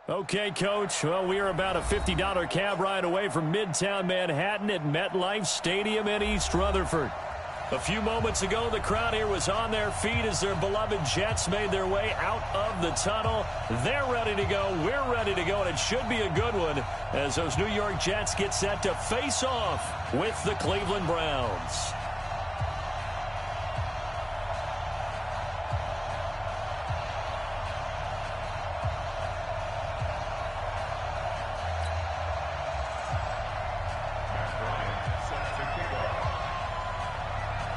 Okay, Coach. Well, we are about a $50 cab ride away from Midtown Manhattan at MetLife Stadium in East Rutherford. A few moments ago, the crowd here was on their feet as their beloved Jets made their way out of the tunnel. They're ready to go. We're ready to go, and it should be a good one as those New York Jets get set to face off with the Cleveland Browns.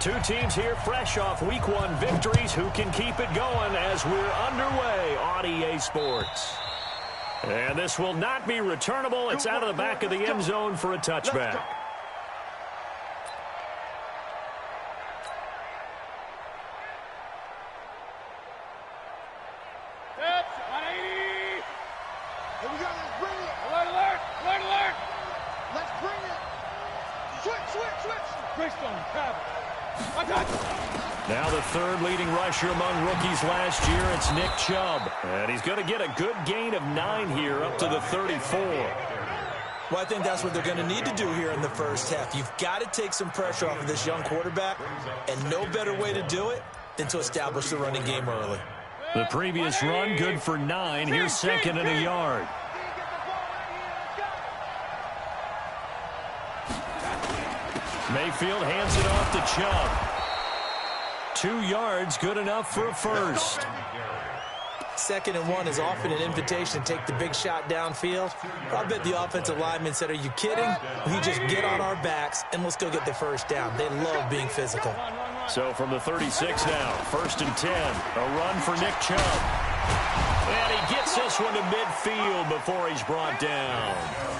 Two teams here fresh off Week 1 victories who can keep it going as we're underway on EA Sports. And this will not be returnable. It's out of the back of the end zone for a touchback. Now the third leading rusher among rookies last year, it's Nick Chubb. And he's going to get a good gain of 9 here up to the 34. Well, I think that's what they're going to need to do here in the first half. You've got to take some pressure off of this young quarterback, and no better way to do it than to establish the running game early. The previous run, good for 9. Here's second and a yard. Mayfield hands it off to Chubb. 2 yards, good enough for a first. 2nd and 1 is often an invitation to take the big shot downfield. I bet the offensive lineman said, are you kidding? We just get on our backs and let's go get the first down. They love being physical. So from the 36 now, 1st and 10, a run for Nick Chubb. And he gets this one to midfield before he's brought down.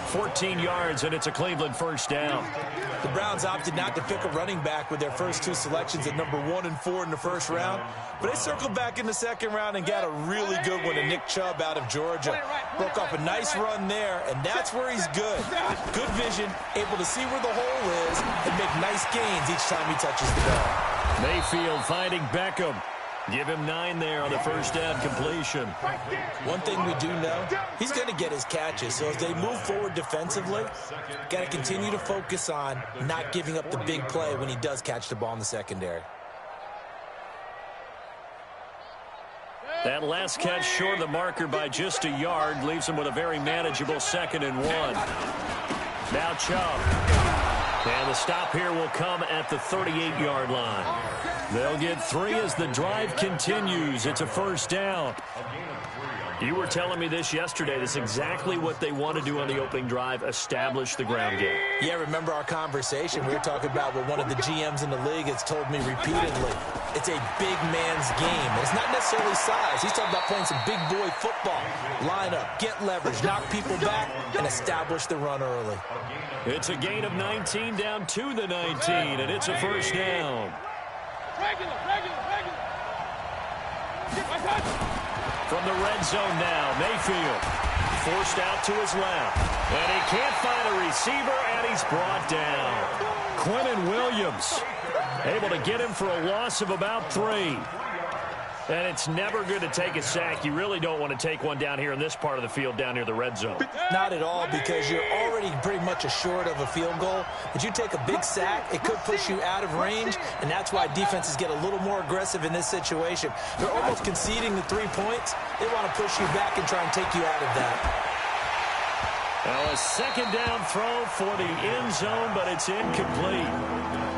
14 yards, and it's a Cleveland first down. The Browns opted not to pick a running back with their first 2 selections at number 1 and 4 in the first round. But they circled back in the second round and got a really good one to Nick Chubb out of Georgia. Broke off a nice run there, and that's where he's good. Good vision, able to see where the hole is, and make nice gains each time he touches the ball. Mayfield finding Beckham. Give him 9 there on the first down completion. One thing we do know, he's going to get his catches. So as they move forward defensively, got to continue to focus on not giving up the big play when he does catch the ball in the secondary. That last catch short of the marker by just a yard leaves him with a very manageable 2nd and 1. Now Chubb. And the stop here will come at the 38-yard line. They'll get 3 as the drive continues. It's a first down. You were telling me this yesterday. This is exactly what they want to do on the opening drive, establish the ground game. Yeah, remember our conversation. We were talking about what one of the GMs in the league has told me repeatedly. It's a big man's game. It's not necessarily size. He's talking about playing some big boy football. Line up, get leverage, knock people back, and establish the run early. It's a gain of 19 down to the 19, and it's a first down. From the red zone now, Mayfield forced out to his left. And he can't find a receiver, and he's brought down. Quinnen Williams able to get him for a loss of about 3. And it's never good to take a sack. You really don't want to take one down here in this part of the field down near the red zone. Not at all, because you're already pretty much assured of a field goal. But you take a big sack, it could push you out of range, and that's why defenses get a little more aggressive in this situation. They're almost conceding the 3 points. They want to push you back and try and take you out of that. Well, a 2nd down throw for the end zone, but it's incomplete.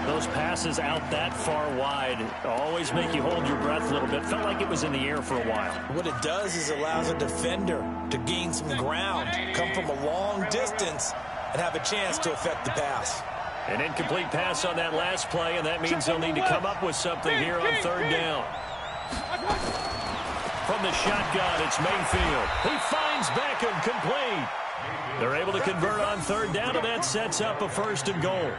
Those passes out that far wide always make you hold your breath a little bit. Felt like it was in the air for a while. What it does is allows a defender to gain some ground, come from a long distance, and have a chance to affect the pass. An incomplete pass on that last play, and that means they'll need to come up with something here on 3rd down. From the shotgun, it's Mayfield. He finds Beckham, complete. They're able to convert on 3rd down, and that sets up a 1st and goal.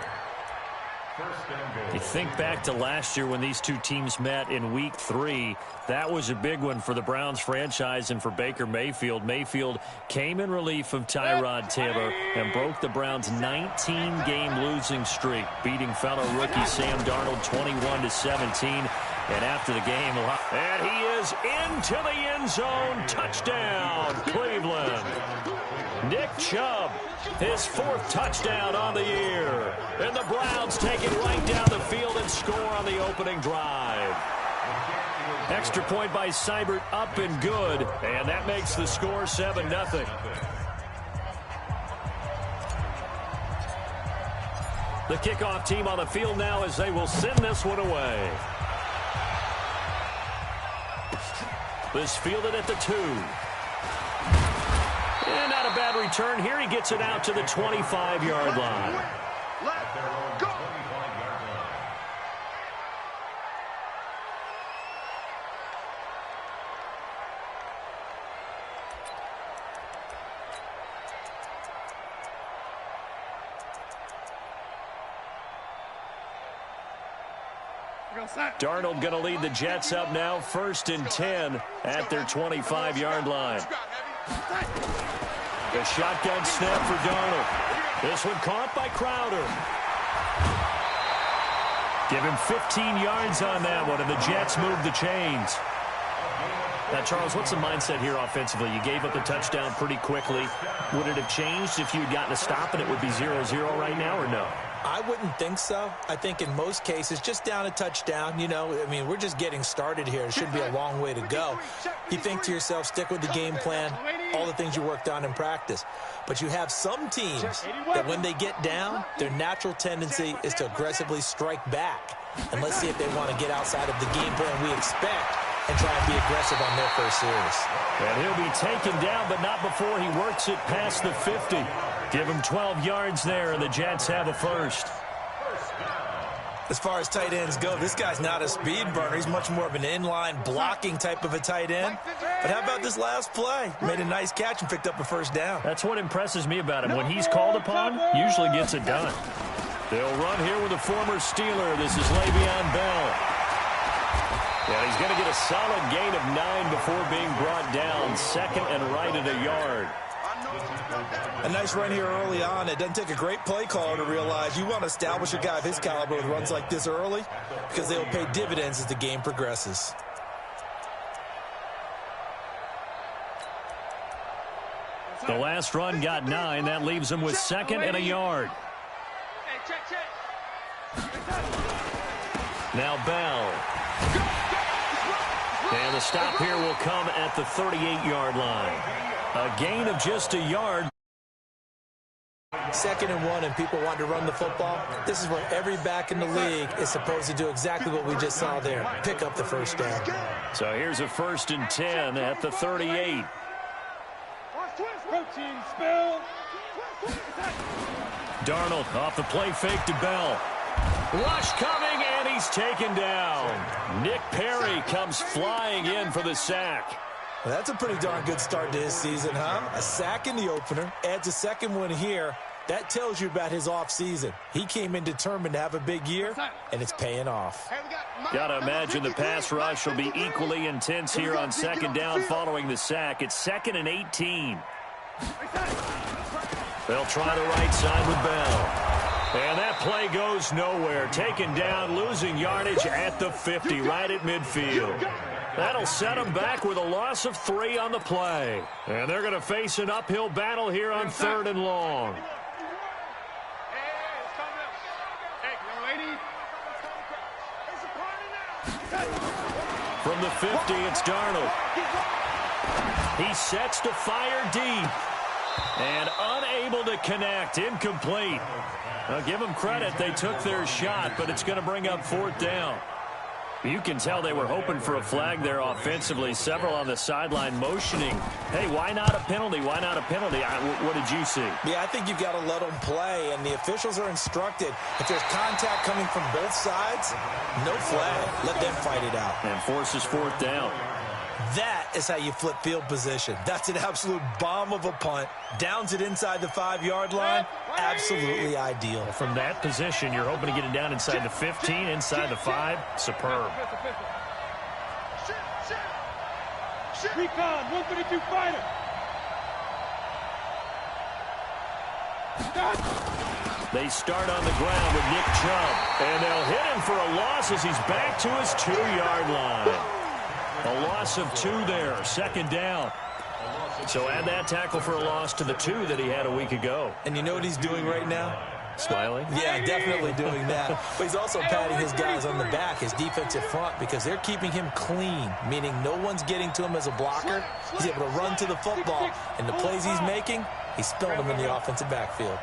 You think back to last year when these two teams met in Week 3. That was a big one for the Browns franchise and for Baker Mayfield. Mayfield came in relief of Tyrod Taylor and broke the Browns' 19-game losing streak, beating fellow rookie Sam Darnold 21-17. And after the game, and he is into the end zone. Touchdown, Cleveland. Nick Chubb, his 4th touchdown on the year. And the Browns take it right down the field and score on the opening drive. Extra point by Seibert, up and good. And that makes the score 7-0. The kickoff team on the field now as they will send this one away. This fielded at the 2. And not a bad return here. He gets it out to the 25-yard line. Let's go. Darnold going to lead the Jets up now, 1st and 10 at their 25-yard line. The shotgun snap for Darnold. This one caught by Crowder. Give him 15 yards on that one, and the Jets move the chains. Now, Charles, what's the mindset here offensively? You gave up the touchdown pretty quickly. Would it have changed if you had gotten a stop and it would be 0-0 right now, or no? I wouldn't think so. I think in most cases, just down a touchdown, you know, I mean, we're just getting started here. It shouldn't be a long way to go. You think to yourself, stick with the game plan, all the things you worked on in practice. But you have some teams that when they get down, their natural tendency is to aggressively strike back. And let's see if they want to get outside of the game plan we expect and try and be aggressive on their first series. And he'll be taken down, but not before he works it past the 50. Give him 12 yards there, and the Jets have a first. As far as tight ends go, this guy's not a speed burner. He's much more of an inline blocking type of a tight end. But how about this last play? Made a nice catch and picked up a first down. That's what impresses me about him. When he's called upon, usually gets it done. They'll run here with a former Steeler. This is Le'Veon Bell. And he's going to get a solid gain of 9 before being brought down. 2nd and right at a yard. A nice run here early on. It doesn't take a great play caller to realize you want to establish a guy of his caliber with runs like this early because they will pay dividends as the game progresses. The last run got 9. That leaves him with 2nd and a yard. Now Bell. And the stop here will come at the 38-yard line. A gain of just a yard. 2nd and 1, and people want to run the football. This is where every back in the league is supposed to do exactly what we just saw there. Pick up the first down. So here's a 1st and 10 at the 38. Darnold off the play fake to Bell. Rush coming, and he's taken down. Nick Perry comes flying in for the sack. Well, that's a pretty darn good start to his season, huh? A sack in the opener, adds a 2nd one here. That tells you about his offseason. He came in determined to have a big year, and it's paying off. Got to imagine the pass rush will be equally intense here on 2nd down following the sack. It's 2nd and 18. They'll try the right side with Bell. And that play goes nowhere. Taken down, losing yardage at the 50, right at midfield. That'll set them back with a loss of 3 on the play. And they're going to face an uphill battle here on 3rd and long. From the 50, it's Darnold. He sets to fire deep. And unable to connect. Incomplete. I'll give them credit. They took their shot, but it's going to bring up 4th down. You can tell they were hoping for a flag there offensively. Several on the sideline motioning, hey, why not a penalty? Why not a penalty? What did you see? Yeah, I think you've got to let them play, and the officials are instructed. If there's contact coming from both sides, no flag. Let them fight it out. And forces 4th down. That is how you flip field position. That's an absolute bomb of a punt. Downs it inside the 5-yard line. Absolutely ideal. From that position, you're hoping to get it down inside the 15, inside the 5. Superb. Recon, 132 fighter. They start on the ground with Nick Chubb, and they'll hit him for a loss loss as he's back to his 2-yard line. A loss of 2 there, 2nd down. So add that tackle for a loss to the 2 that he had a week ago. And you know what he's doing right now? Smiling? Yeah, definitely doing that. But he's also patting his guys on the back, his defensive front, because they're keeping him clean, meaning no one's getting to him as a blocker. He's able to run to the football, and the plays he's making, he's spilling them in the offensive backfield.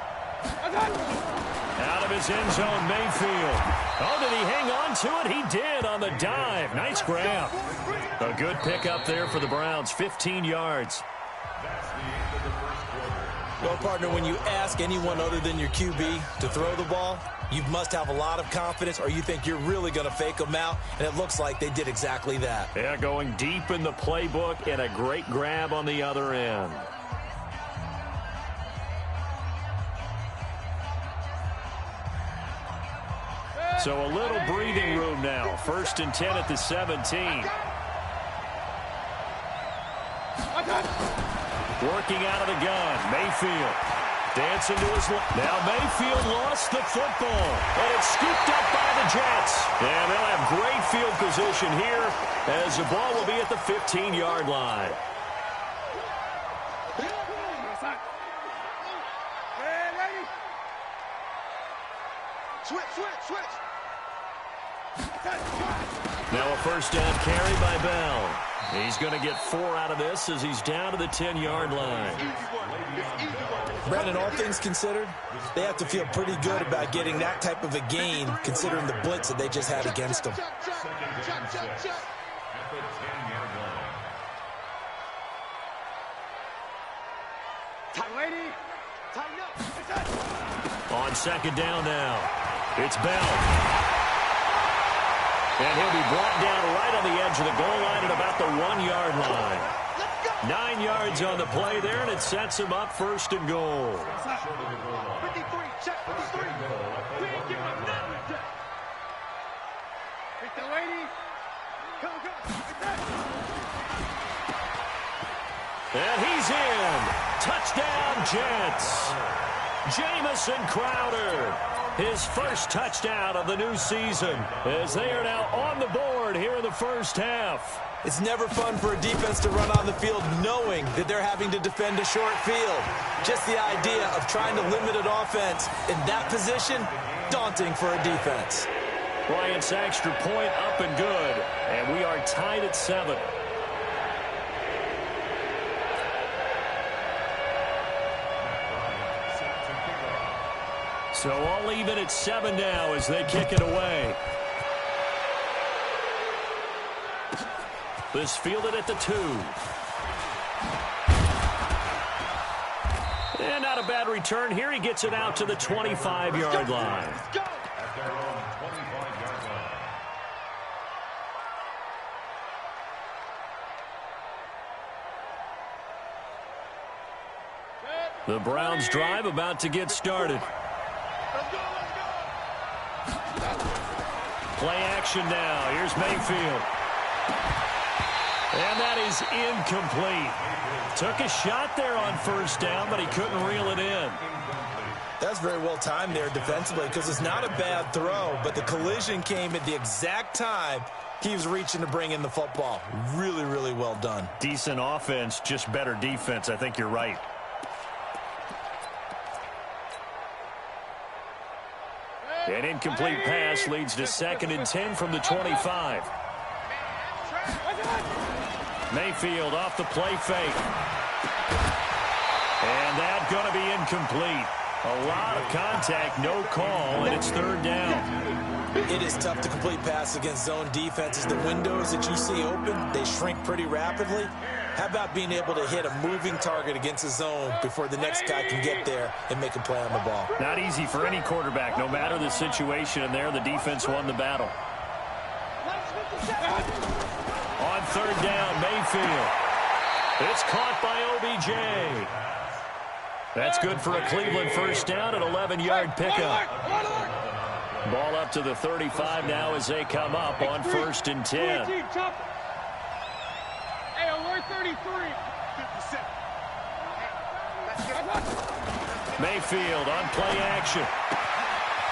Out of his end zone, Mayfield. Oh, did he hang on to it? He did on the dive. Nice grab. A good pickup there for the Browns, 15 yards. Well, partner, when you ask anyone other than your QB to throw the ball, you must have a lot of confidence or you think you're really going to fake them out, and it looks like they did exactly that. Yeah, going deep in the playbook and a great grab on the other end. So a little breathing room now. 1st and 10 at the 17. Working out of the gun, Mayfield. Dancing to his left. Now Mayfield lost the football, and it's scooped up by the Jets. And they'll have great field position here as the ball will be at the 15-yard line. Switch. Now a 1st down carry by Bell. He's going to get 4 out of this as he's down to the 10-yard line. Brandon, all things considered, they have to feel pretty good about getting that type of a gain considering the blitz that they just had against them. On 2nd down now, it's Bell. And he'll be brought down right on the edge of the goal line at about the 1-yard line. 9 yards on the play there, and it sets him up 1st and goal. 53, check 53. We ain't giving up nothing. Hit the lady. Go. And he's in. Touchdown, Jets. Jamison Crowder. His first touchdown of the new season as they are now on the board here in the 1st half. It's never fun for a defense to run on the field knowing that they're having to defend a short field. Just the idea of trying to limit an offense in that position, daunting for a defense. Bryant's extra point up and good, and we are tied at 7. So all even at 7 now as they kick it away. This fielded at the 2. And not a bad return here. He gets it out to the 25-yard line. The Browns drive about to get started. Play action now. Here's Mayfield. And that is incomplete. Took a shot there on 1st down, but he couldn't reel it in. That's very well timed there defensively because it's not a bad throw, but the collision came at the exact time he was reaching to bring in the football. Really, really well done. Decent offense, just better defense. I think you're right. An incomplete pass leads to 2nd and 10 from the 25. Mayfield off the play fake. And that's going to be incomplete. A lot of contact, no call, and it's 3rd down. It is tough to complete pass against zone defenses. The windows that you see open, they shrink pretty rapidly. How about being able to hit a moving target against a zone before the next guy can get there and make a play on the ball? Not easy for any quarterback, no matter the situation, and there the defense won the battle. On 3rd down, Mayfield. It's caught by OBJ. That's good for a Cleveland 1st down, an 11-yard pickup. Ball up to the 35 now as they come up on 1st and 10. Hey, alert 33. Mayfield on play action.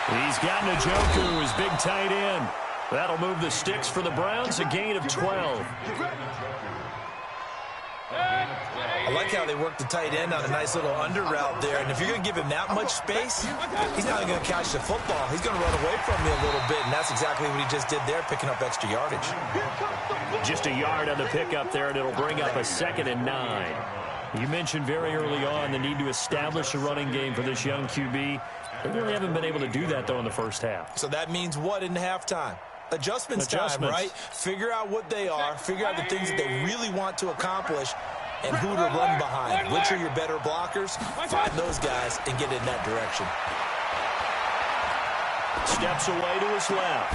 He's got Njoku, his big tight end. That'll move the sticks for the Browns, a gain of 12. I like how they work the tight end on a nice little under route there. And if you're going to give him that much space, he's not going to catch the football. He's going to run away from you a little bit, and that's exactly what he just did there, picking up extra yardage. Just a yard on the pickup there, and it'll bring up a 2nd and 9. You mentioned very early on the need to establish a running game for this young QB. They really haven't been able to do that, though, in the first half. So that means what in halftime? Adjustments time, right? Figure out what they are, figure out the things that they really want to accomplish, and who to run behind. Which are your better blockers? Find those guys and get in that direction. Steps away to his left.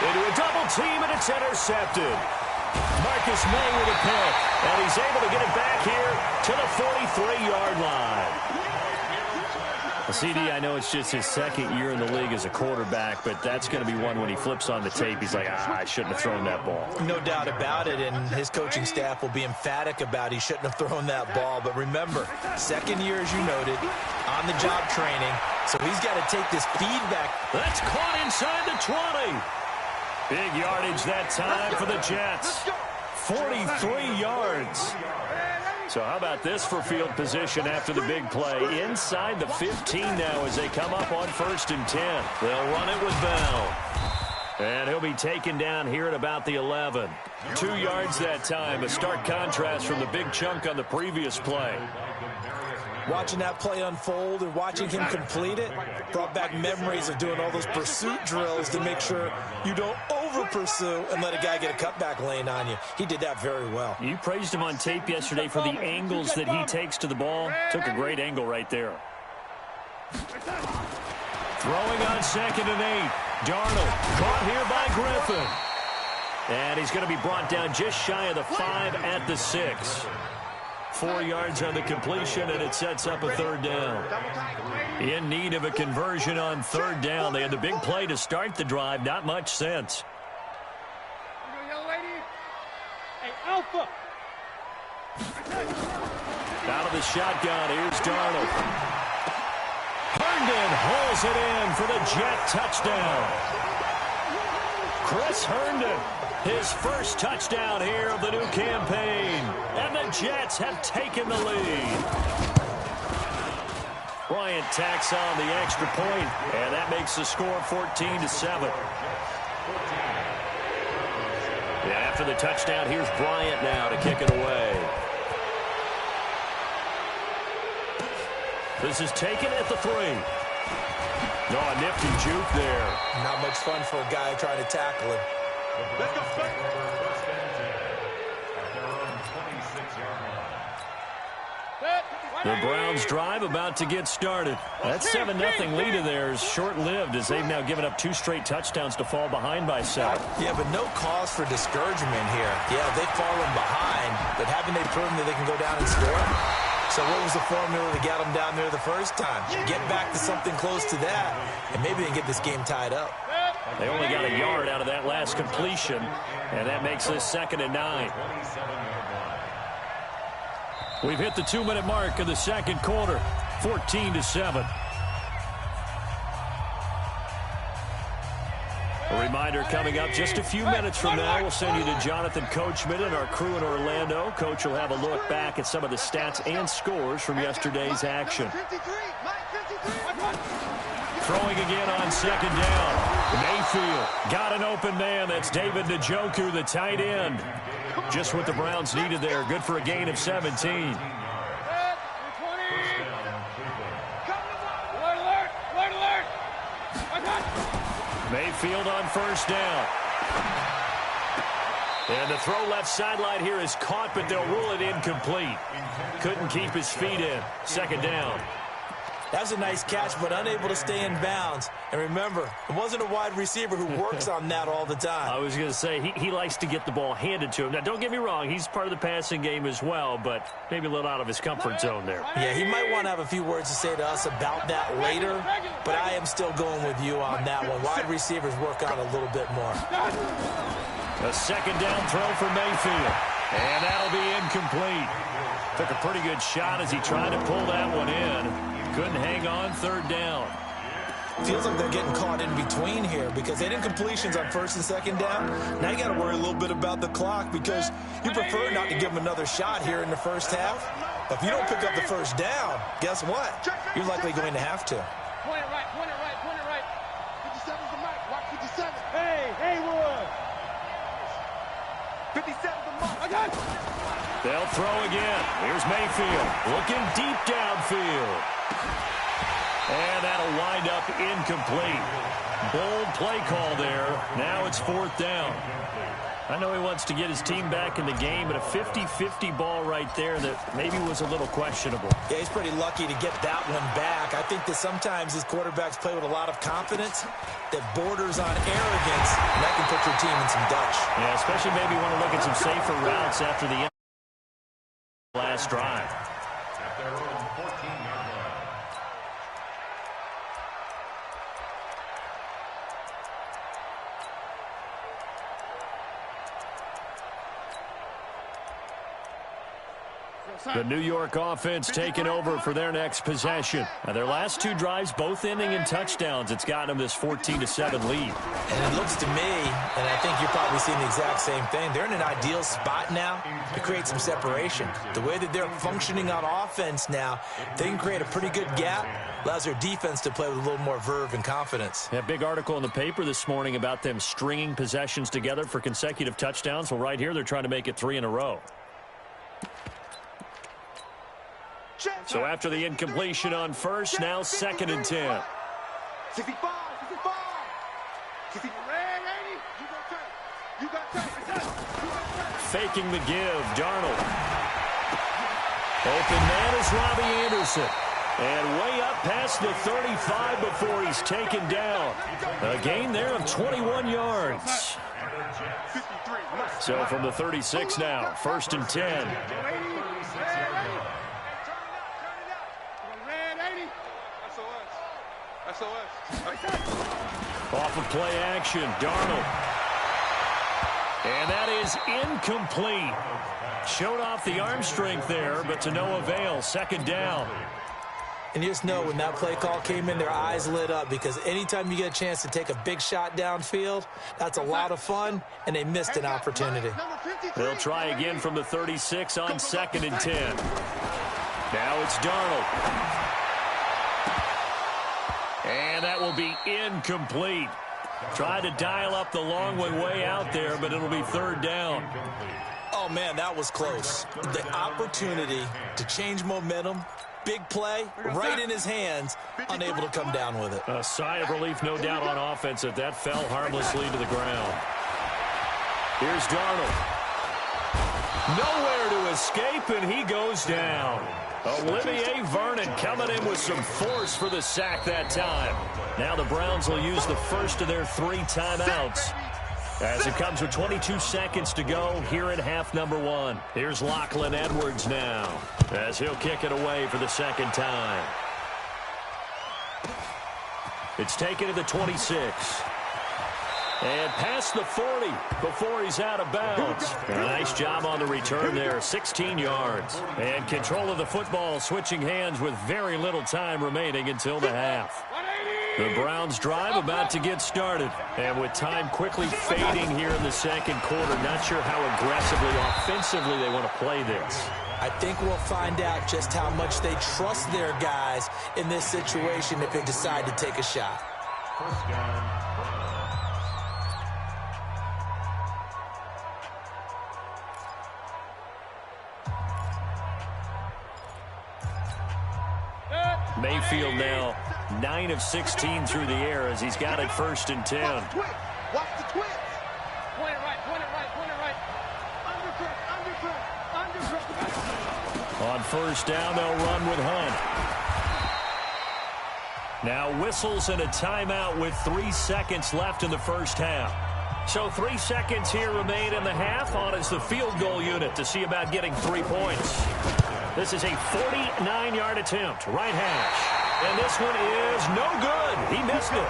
Into a double team, and it's intercepted. Marcus May with a pick, and he's able to get it back here to the 43-yard line. CD, I know it's just his 2nd year in the league as a quarterback, but that's going to be one when he flips on the tape, he's like, I shouldn't have thrown that ball. No doubt about it, and his coaching staff will be emphatic about he shouldn't have thrown that ball. But remember, 2nd year, as you noted, on-the-job training, so he's got to take this feedback. That's caught inside the 20. Big yardage that time for the Jets. 43 yards. So how about this for field position after the big play? Inside the 15 now as they come up on 1st and 10. They'll run it with Bell. And he'll be taken down here at about the 11. 2 yards that time. A stark contrast from the big chunk on the previous play. Watching that play unfold and watching him complete it brought back memories of doing all those pursuit drills to make sure you don't over-pursue and let a guy get a cutback lane on you. He did that very well. You praised him on tape yesterday for the angles that he takes to the ball. Took a great angle right there. Throwing on 2nd and 8. Darnold caught here by Griffin. And he's going to be brought down just shy of the 5 at the 6. 4 yards on the completion, and it sets up a 3rd down. In need of a conversion on 3rd down. They had the big play to start the drive. Not much sense. Alpha. Out of the shotgun, here's Darnold. Herndon hauls it in for the Jet touchdown. Chris Herndon, his first touchdown here of the new campaign. And the Jets have taken the lead. Bryant tacks on the extra point, and that makes the score 14-7. After the touchdown, here's Bryant now to kick it away. This is taken at the 3. No, a nifty juke there. Not much fun for a guy trying to tackle him. The Browns drive about to get started. That 7-0 lead of theirs short-lived as they've now given up 2 straight touchdowns to fall behind by 7. Yeah, but no cause for discouragement here. Yeah, they've fallen behind, but haven't they proven that they can go down and score? So what was the formula that got them down there the first time? Get back to something close to that, and maybe they can get this game tied up. They only got a yard out of that last completion, and that makes this 2nd and 9. We've hit the 2-minute mark of the 2nd quarter, 14-7. A reminder coming up just a few minutes from now. We'll send you to Jonathan Coachman and our crew in Orlando. Coach will have a look back at some of the stats and scores from yesterday's action. Throwing again on 2nd down. Mayfield got an open man. That's David Njoku, the tight end. Just what the Browns needed there. Good for a gain of 17. Mayfield on 1st down. And the throw left sideline here is caught, but they'll rule it incomplete. Couldn't keep his feet in. 2nd down. That's a nice catch, but unable to stay in bounds. And remember, it wasn't a wide receiver who works on that all the time. I was going to say, he likes to get the ball handed to him. Now, don't get me wrong, he's part of the passing game as well, but maybe a little out of his comfort zone there. Yeah, he might want to have a few words to say to us about that later, but I am still going with you on that one. Wide receivers work on a little bit more. A 2nd down throw for Mayfield, and that'll be incomplete. Took a pretty good shot as he tried to pull that one in. Couldn't hang on 3rd down. Feels like they're getting caught in between here because they didn't completions on first and second down. Now you got to worry a little bit about the clock because you prefer not to give them another shot here in the first half. But if you don't pick up the first down, guess what? You're likely going to have to. Point it right, point it right, point it right. 57's the mark. Watch 57. Hey, Haywood. 57's the mark. I got it. They'll throw again. Here's Mayfield looking deep downfield. And that'll wind up incomplete. Bold play call there. Now it's fourth down. I know he wants to get his team back in the game, but a 50-50 ball right there that maybe was a little questionable. Yeah, he's pretty lucky to get that one back. I think that sometimes these quarterbacks play with a lot of confidence that borders on arrogance, and that can put your team in some Dutch. Yeah, especially maybe want to look at some safer routes after the last drive. The New York offense taking over for their next possession. Now, their last two drives, both ending in touchdowns. It's gotten them this 14-7 lead. And it looks to me, and I think you're probably seeing the exact same thing, they're in an ideal spot now to create some separation. The way that they're functioning on offense now, they can create a pretty good gap. Allows their defense to play with a little more verve and confidence. Yeah, big article in the paper this morning about them stringing possessions together for consecutive touchdowns. Well, right here, they're trying to make it 3 in a row. So after the incompletion on first, now 2nd and 10. 65, 65. 60, red 80. You got time. Faking the give, Darnold. Open man is Robbie Anderson. And way up past the 35 before he's taken down. A gain there of 21 yards. So from the 36 now, 1st and 10. Off of play action, Darnold. And that is incomplete. Showed off the arm strength there, but to no avail. 2nd down. And you just know when that play call came in, their eyes lit up because anytime you get a chance to take a big shot downfield, that's a lot of fun, and they missed an opportunity. They'll try again from the 36 on 2nd and 10. Now it's Darnold. And that will be incomplete. Tried to dial up the long one way out there, but it'll be 3rd down. Oh, man, that was close. The opportunity to change momentum, big play, right in his hands, unable to come down with it. A sigh of relief, no doubt, on offense that that fell harmlessly to the ground. Here's Darnold. Nowhere to escape, and he goes down. Olivier Vernon coming in with some force for the sack that time. Now the Browns will use the first of their 3 timeouts as it comes with 22 seconds to go here in half number 1. Here's Lachlan Edwards now as he'll kick it away for the 2nd time. It's taken to the 26. And past the 40 before he's out of bounds. A nice job on the return there, 16 yards. And control of the football switching hands with very little time remaining until the half. The Browns drive about to get started. And with time quickly fading here in the 2nd quarter, not sure how aggressively, offensively they want to play this. I think we'll find out just how much they trust their guys in this situation if they decide to take a shot. Mayfield now 9 of 16 through the air as he's got it 1st and 10. Watch the twist. Point it right, point it right, point it right. Undercut. On 1st down, they'll run with Hunt. Now whistles and a timeout with 3 seconds left in the 1st half. So 3 seconds here remain in the half. On is the field goal unit to see about getting 3 points. This is a 49-yard attempt, right hash. And this one is no good. He missed it.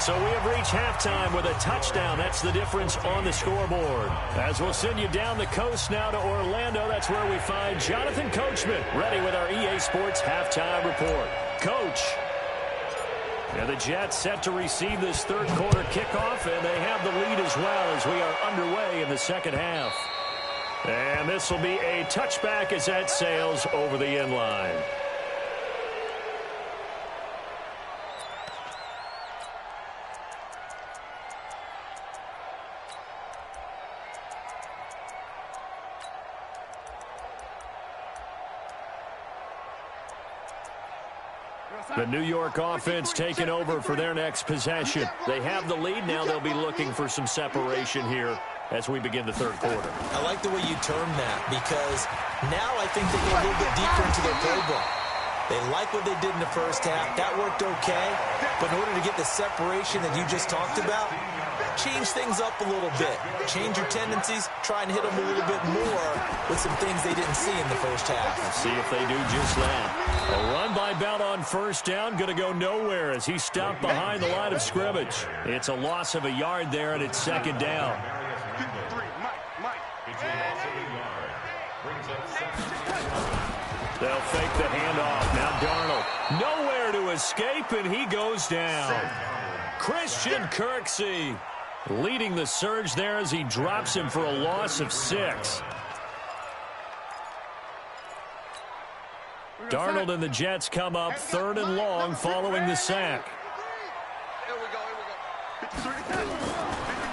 So we have reached halftime with a touchdown. That's the difference on the scoreboard. As we'll send you down the coast now to Orlando, that's where we find Jonathan Coachman ready with our EA Sports Halftime Report. Coach. And the Jets set to receive this third quarter kickoff, and they have the lead as well as we are underway in the second half. And this will be a touchback as that sails over the end line. The New York offense taking over for their next possession. They have the lead. Now they'll be looking for some separation here as we begin the third quarter. I like the way you term that because now I think they go a little bit deeper into their playbook. They like what they did in the first half. That worked okay. But in order to get the separation that you just talked about, change things up a little bit. Change your tendencies. Try and hit them a little bit more with some things they didn't see in the first half. Let's see if they do just that. A run by Bell on first down. Going to go nowhere as he stopped behind the line of scrimmage. It's a loss of a yard there, and it's second down. They'll fake the handoff. Now Darnold. Nowhere to escape, and he goes down. Christian Kirksey leading the surge there as he drops him for a loss of 6. Darnold and the Jets come up third and long following the sack.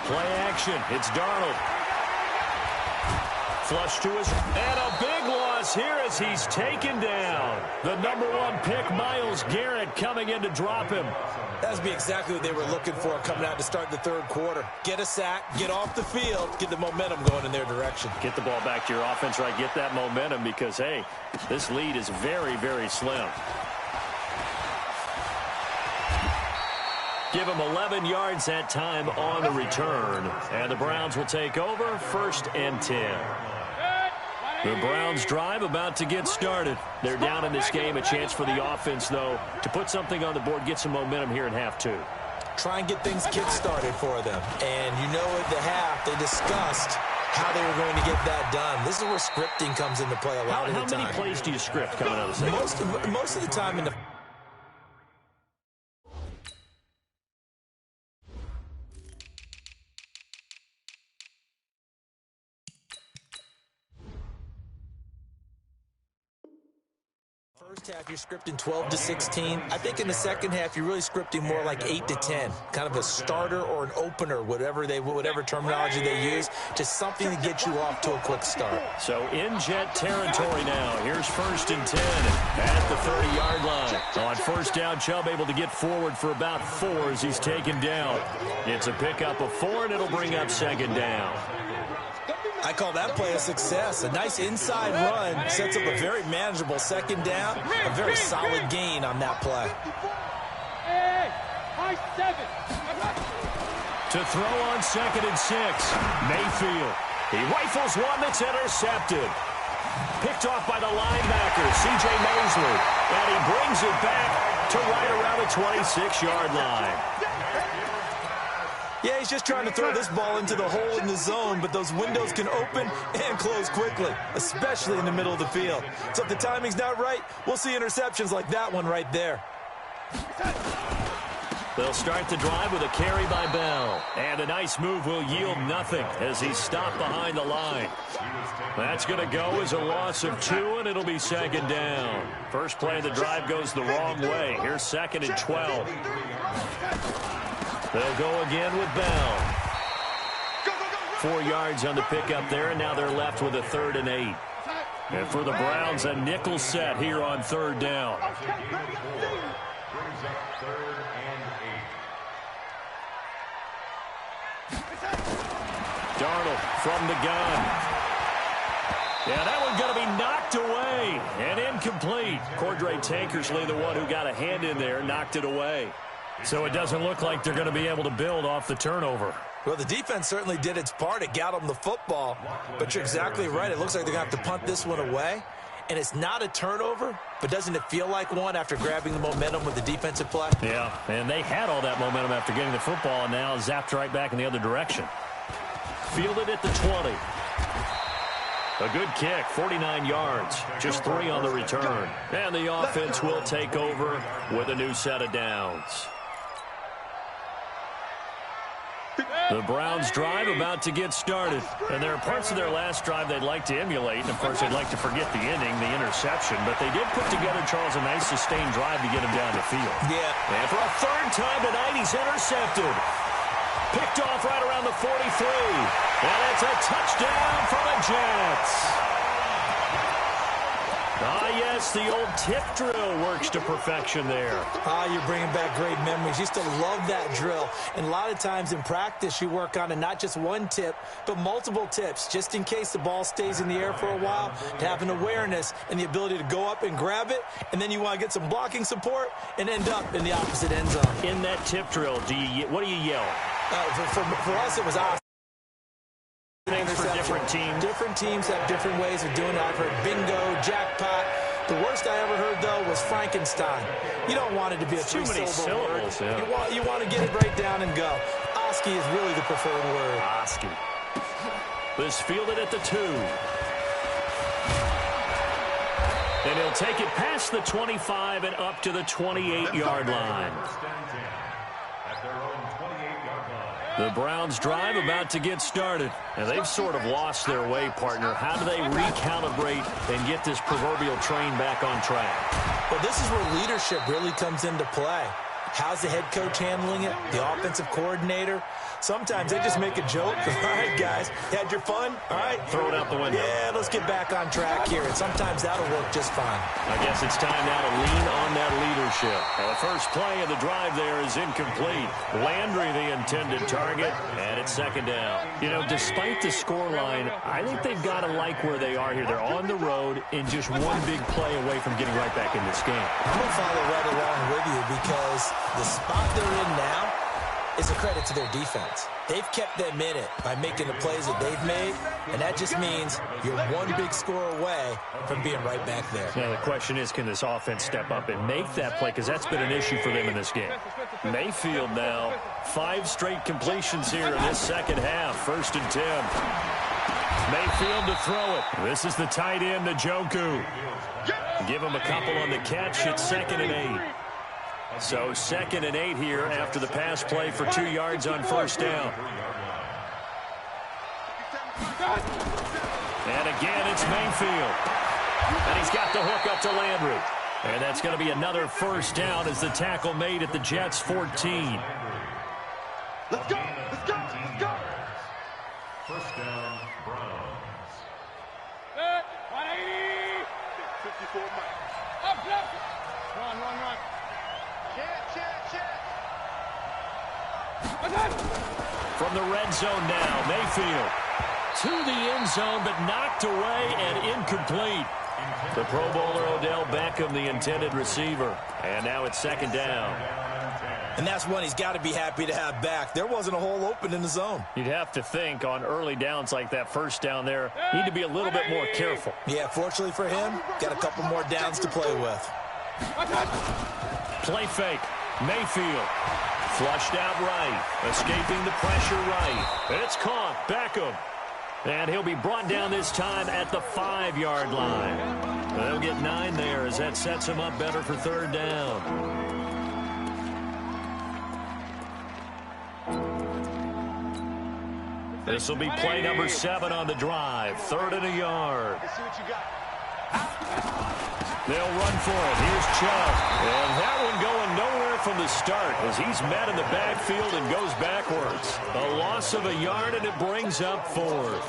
Play action. It's Darnold. Flush to his, and a big loss here as he's taken down. The #1 pick, Myles Garrett, coming in to drop him. That's be exactly what they were looking for coming out to start the third quarter. Get a sack, get off the field, get the momentum going in their direction. Get the ball back to your offense, right? Get that momentum because, hey, this lead is very, very slim. Give him 11 yards that time on the return. And the Browns will take over 1st and 10. The Browns drive about to get started. They're down in this game. A chance for the offense, though, to put something on the board, get some momentum here in half 2. Try and get things kick-started for them. And you know at the half, they discussed how they were going to get that done. This is where scripting comes into play a lot of the time. How many plays do you script coming out of the second? Most of the time in the first half, you're scripting 12 to 16. I think in the second half, you're really scripting more like 8 to 10. Kind of a starter or an opener, whatever terminology they use, just something to get you off to a quick start. So in Jet territory now. Here's 1st and 10 at the 30-yard line. On first down, Chubb able to get forward for about 4 as he's taken down. It's a pickup of 4, and it'll bring up 2nd down. I call that play a success. A nice inside run sets up a very manageable 2nd down. A very solid gain on that play. To throw on 2nd and 6. Mayfield. He rifles one that's intercepted. Picked off by the linebacker, C.J. Mosley. And he brings it back to right around the 26-yard line. Yeah, he's just trying to throw this ball into the hole in the zone, but those windows can open and close quickly, especially in the middle of the field. So if the timing's not right, we'll see interceptions like that one right there. They'll start the drive with a carry by Bell. And a nice move will yield nothing as he's stopped behind the line. That's going to go as a loss of 2, and it'll be 2nd down. First play of the drive goes the wrong way. Here's 2nd and 12. They'll go again with Bell. 4 yards on the pickup there, and now they're left with a 3rd and 8. And for the Browns, a nickel set here on 3rd down. Darnold from the gun. Yeah, that one's going to be knocked away and incomplete. Cordray Tankersley, the one who got a hand in there, knocked it away. So it doesn't look like they're going to be able to build off the turnover. Well, the defense certainly did its part. It got them the football. But you're exactly right. It looks like they're going to have to punt this one away. And it's not a turnover, but doesn't it feel like one after grabbing the momentum with the defensive play? Yeah, and they had all that momentum after getting the football, and now zapped right back in the other direction. Fielded at the 20. A good kick, 49 yards, just 3 on the return. And the offense will take over with a new set of downs. The Browns drive about to get started. And there are parts of their last drive they'd like to emulate. And, of course, they'd like to forget the inning, the interception. But they did put together, Charles, a nice sustained drive to get him down the field. Yeah. And for a third time tonight, he's intercepted. Picked off right around the 43. And it's a touchdown for the Jets. Ah, yes, the old tip drill works to perfection there. Ah, you're bringing back great memories. Used to love that drill. And a lot of times in practice, you work on it, not just one tip, but multiple tips, just in case the ball stays in the air for a while, to have an awareness and the ability to go up and grab it, and then you want to get some blocking support and end up in the opposite end zone. In that tip drill, what do you yell? For us, it was awesome. Things for different teams. Different teams have different ways of doing it. I've heard bingo, jackpot. The worst I ever heard, though, was Frankenstein. You don't want it to be a three-syllable word. Yeah. You want to get it right down and go. Oski is really the preferred word. Oski. This fielded at the 2. And he'll take it past the 25 and up to the 28-yard line. The Browns drive about to get started. And they've sort of lost their way, partner. How do they recalibrate and get this proverbial train back on track? Well, this is where leadership really comes into play. How's the head coach handling it? The offensive coordinator? Sometimes they just make a joke. All right, guys, you had your fun? All right. Throw it out the window. Yeah, let's get back on track here. And sometimes that'll work just fine. I guess it's time now to lean on that leadership. Well, the first play of the drive there is incomplete. Landry the intended target, and it's second down. You know, despite the scoreline, I think they've got to like where they are here. They're on the road and just one big play away from getting right back in this game. I'm going to follow right along with you because the spot they're in now is a credit to their defense. They've kept them in it by making the plays that they've made, and that just means you're one big score away from being right back there. Now, the question is, can this offense step up and make that play? Because that's been an issue for them in this game. Mayfield now, 5 straight completions here in this second half. 1st and 10. Mayfield to throw it. This is the tight end, Njoku. Give him a couple on the catch. It's 2nd and 8. So 2nd and 8 here after the pass play for 2 yards on 1st down. And again, it's Mayfield. And he's got the hook up to Landry. And that's going to be another 1st down as the tackle made at the Jets' 14. Let's go, let's go, let's go. 1st down, Browns. 180. 54 miles. Up, left. Run. From the red zone now, Mayfield to the end zone, but knocked away and incomplete. The Pro Bowler Odell Beckham, the intended receiver. And now it's 2nd down. And that's one he's got to be happy to have back. There wasn't a hole open in the zone. You'd have to think on early downs like that 1st down there, need to be a little bit more careful. Yeah, fortunately for him, got a couple more downs to play with. Play fake. Mayfield. Flushed out right. Escaping the pressure right. It's caught. Beckham. And he'll be brought down this time at the 5-yard line. They'll get 9 there as that sets him up better for 3rd down. This will be play number 7 on the drive. 3rd and a yard. Let's see what you got. They'll run for it. Here's Chubb. And that one going nowhere from the start as he's met in the backfield and goes backwards. A loss of a yard, and it brings up 4th.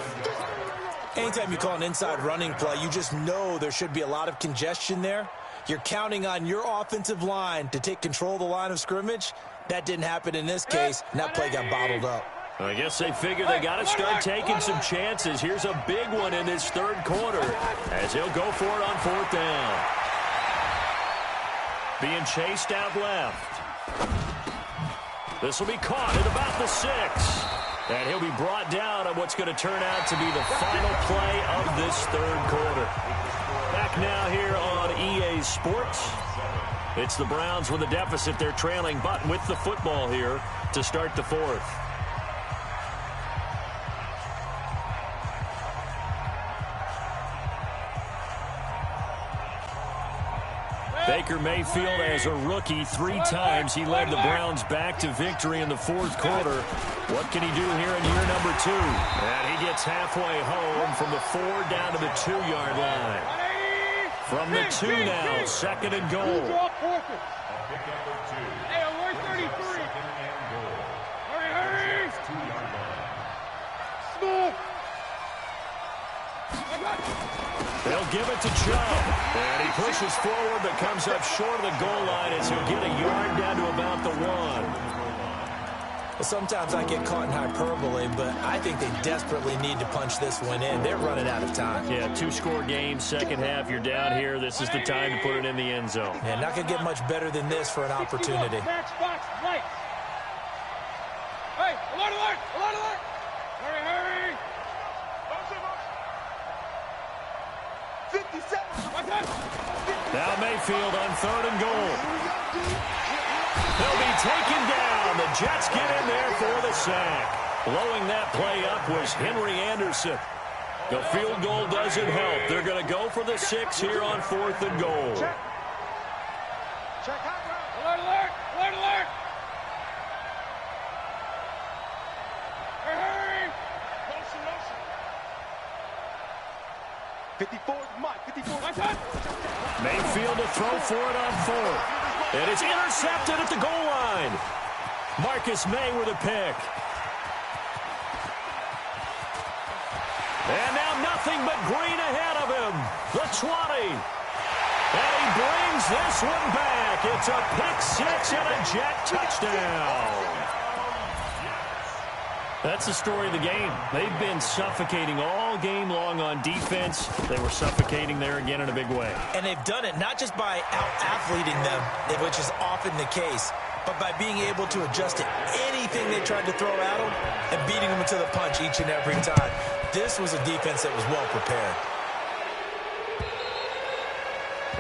Anytime you call an inside running play, you just know there should be a lot of congestion there. You're counting on your offensive line to take control of the line of scrimmage. That didn't happen in this case, and that play got bottled up. I guess they figure they got to start taking some chances. Here's a big one in this 3rd quarter as he'll go for it on 4th down. Being chased out left. This will be caught at about the 6. And he'll be brought down on what's going to turn out to be the final play of this 3rd quarter. Back now here on EA Sports. It's the Browns with a deficit. They're trailing, but with the football here to start the 4th. Baker Mayfield, as a rookie, 3 times he led the Browns back to victory in the fourth quarter. What can he do here in year number 2? And he gets halfway home from the 4 down to the 2-yard line. From the 2 now, second and goal. Hey, alert 33. Hurry. Smooth. They'll give it to Chubb. And he pushes forward but comes up short of the goal line as he'll get a yard down to about the 1. Well, sometimes I get caught in hyperbole, but I think they desperately need to punch this one in. They're running out of time. Yeah, 2-score game, second half. You're down here. This is the time to put it in the end zone. And not going to get much better than this for an opportunity. Matchbox lights. Hey, alert. Hurry. 57. Now Mayfield on 3rd and goal. He'll be taken down. The Jets get in there for the sack. Blowing that play up was Henry Anderson. The field goal doesn't help. They're going to go for the 6 here on 4th and goal. Check high ground. Alert. Hurry. Motion. 54 is Mike. 54 is Mayfield to throw for it on 4th. And it's intercepted at the goal line. Marcus May with a pick. And now nothing but green ahead of him. The 20. And he brings this one back. It's a pick 6 and a Jet touchdown. That's the story of the game. They've been suffocating all game long on defense. They were suffocating there again in a big way. And they've done it not just by out-athleting them, which is often the case, but by being able to adjust to anything they tried to throw at them and beating them to the punch each and every time. This was a defense that was well prepared.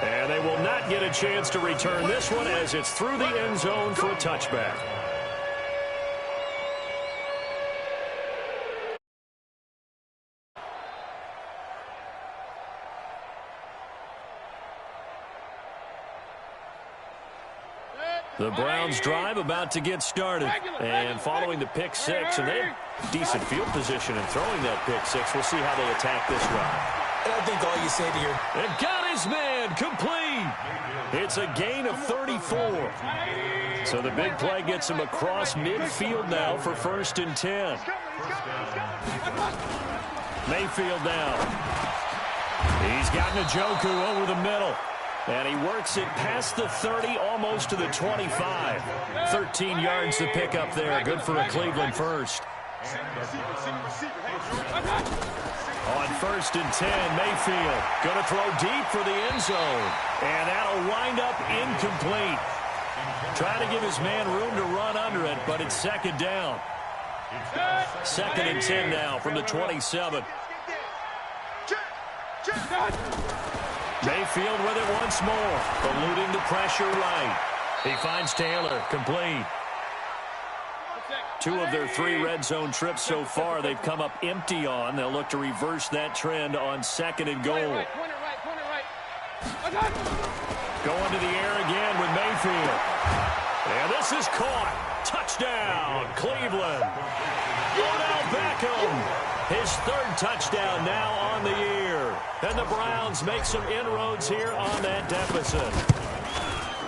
And they will not get a chance to return this one as it's through the end zone for a touchback. The Browns drive about to get started. And following the pick 6, and they have decent field position in throwing that pick 6. We'll see how they attack this drive. And I think all you say to your... And got his man complete. It's a gain of 34. So the big play gets him across midfield now for 1st and 10. Mayfield now. He's got Njoku over the middle. And he works it past the 30, almost to the 25. 13 yards to pick up there. Good for a Cleveland first. On 1st and 10, Mayfield going to throw deep for the end zone. And that'll wind up incomplete. Trying to give his man room to run under it, but it's 2nd down. 2nd and 10 now from the 27. Mayfield with it once more, eluding the pressure right. He finds Taylor, complete. 2 of their 3 red zone trips so far they've come up empty on. They'll look to reverse that trend on 2nd and goal. Going to the air again with Mayfield. And this is caught. Touchdown, Cleveland. Odell Beckham. His 3rd touchdown now on the year. And the Browns make some inroads here on that deficit.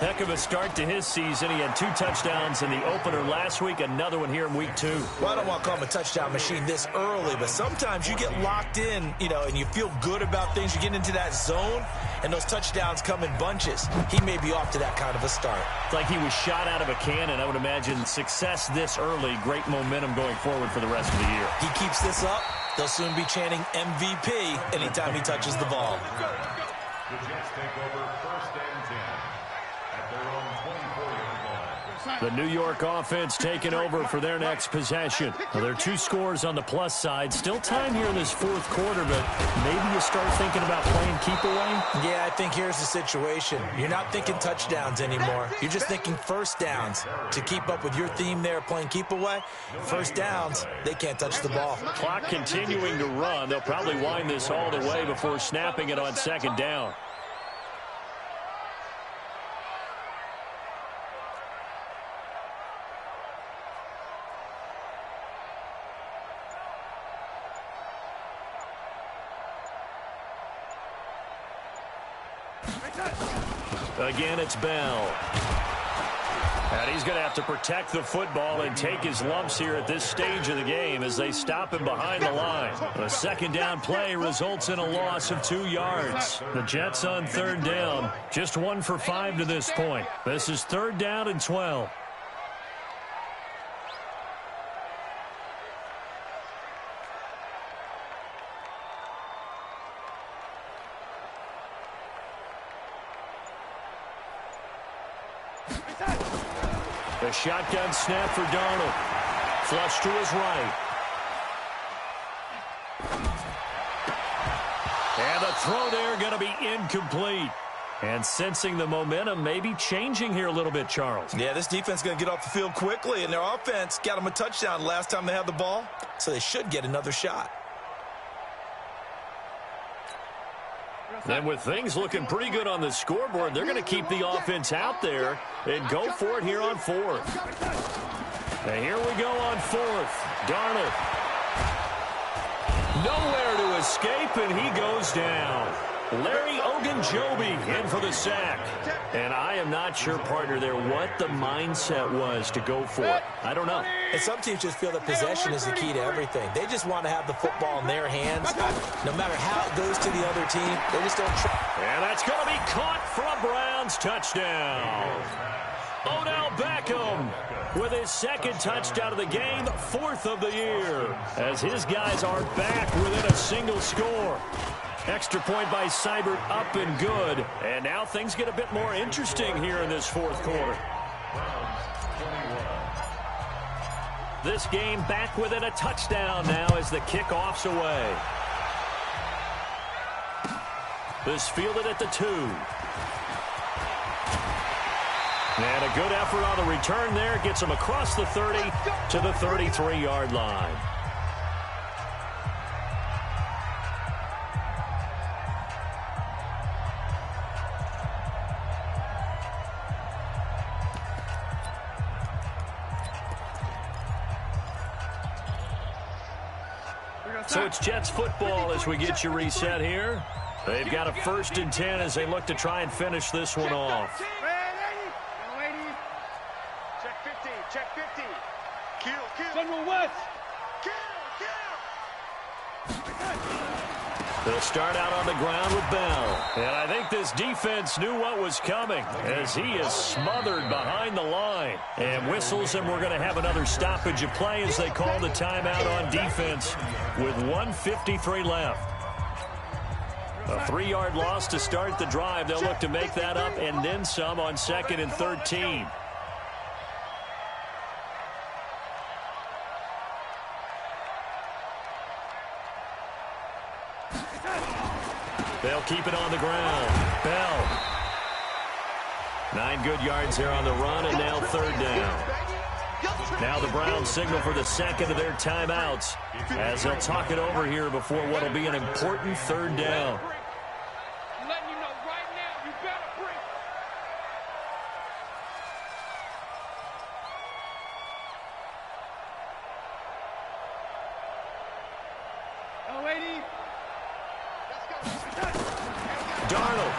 Heck of a start to his season. He had 2 touchdowns in the opener last week, another one here in week 2. Well, I don't want to call him a touchdown machine this early, but sometimes you get locked in, and you feel good about things. You get into that zone, and those touchdowns come in bunches. He may be off to that kind of a start. It's like he was shot out of a cannon. I would imagine success this early, great momentum going forward for the rest of the year. He keeps this up, they'll soon be chanting MVP anytime he touches the ball. The Jets take over 1st and 10 at their own 24-yard line. The New York offense taking over for their next possession. Well, there are 2 scores on the plus side. Still time here in this 4th quarter, but maybe you start thinking about playing keep away? Yeah, I think here's the situation. You're not thinking touchdowns anymore. You're just thinking 1st downs. To keep up with your theme there, playing keep away, 1st downs, they can't touch the ball. Clock continuing to run. They'll probably wind this all the way before snapping it on 2nd down. Again, it's Bell. And he's going to have to protect the football and take his lumps here at this stage of the game as they stop him behind the line. A second down play results in a loss of 2 yards. The Jets on third down, just 1 for 5 to this point. This is 3rd down and 12. A shotgun snap for Darnold. Flush to his right. And the throw there going to be incomplete. And sensing the momentum maybe changing here a little bit, Charles. Yeah, this defense is going to get off the field quickly, and their offense got them a touchdown last time they had the ball, so they should get another shot. And with things looking pretty good on the scoreboard, they're going to keep the offense out there and go for it here on 4th. And here we go on 4th. Darnold. Nowhere to escape, and he goes down. Larry Ogunjobi in for the sack. And I am not sure, partner, there what the mindset was to go for it. I don't know. And some teams just feel that possession is the key to everything. They just want to have the football in their hands. No matter how it goes to the other team, they just don't try. And that's going to be caught for a Browns touchdown. Odell Beckham with his 2nd touchdown of the game, 4th of the year, as his guys are back within a single score. Extra point by Seibert, up and good. And now things get a bit more interesting here in this 4th quarter. This game back within a touchdown now as the kickoff's away. This fielded at the 2. And a good effort on the return there. Gets him across the 30 to the 33-yard line. So it's Jets football as we get you reset here. They've got a 1st and 10 as they look to try and finish this one off. Check 50, check 50. Kill. General West. Kill. They'll start out on the ground with Bell. And I think this defense knew what was coming as he is smothered behind the line. And whistles, and we're going to have another stoppage of play as they call the timeout on defense with 1:53 left. A 3-yard loss to start the drive. They'll look to make that up and then some on 2nd and 13. They'll keep it on the ground. Bell. 9 good yards there on the run, and now 3rd down. Now the Browns signal for the 2nd of their timeouts as they'll talk it over here before what will be an important 3rd down. Letting you know right now, you better bring. Oh, lady. Darnold.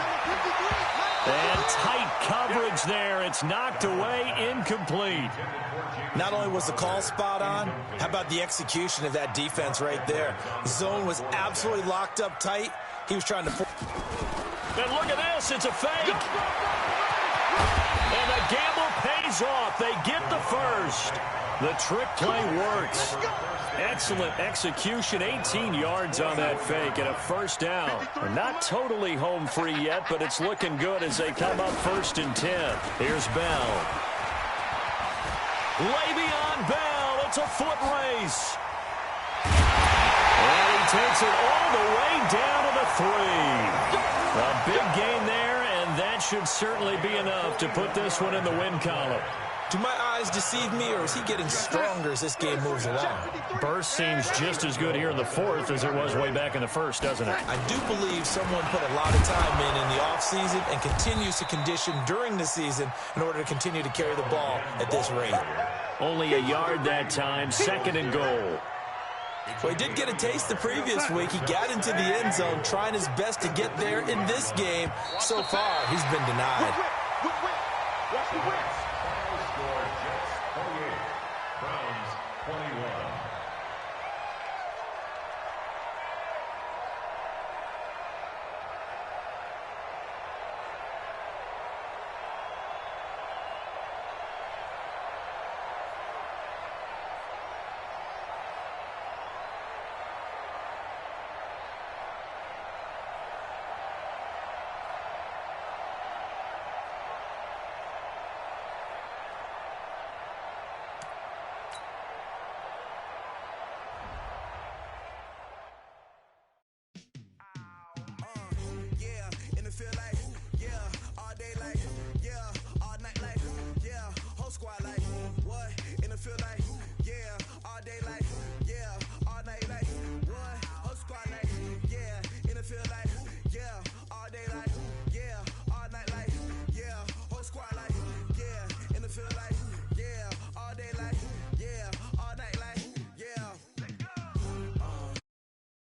And tight coverage there. It's knocked away, incomplete. Not only was the call spot on, how about the execution of that defense right there? The zone was absolutely locked up tight. He was trying to... And look at this. It's a fake. And the gamble pays off. They get the 1st. The trick play works. Excellent execution. 18 yards on that fake and a 1st down. Not totally home free yet, but it's looking good as they come up 1st and 10. Here's Bell. Le'Veon Bell. It's a foot race. And he takes it all the way down to the 3. A big gain there, and that should certainly be enough to put this one in the win column. Do my eyes deceive me, or is he getting stronger as this game moves along? Burst seems just as good here in the 4th as it was way back in the 1st, doesn't it? I do believe someone put a lot of time in the offseason and continues to condition during the season in order to continue to carry the ball at this rate. Only a yard that time, 2nd and goal. Well, he did get a taste the previous week. He got into the end zone trying his best to get there in this game. So far, he's been denied. Watch the whip.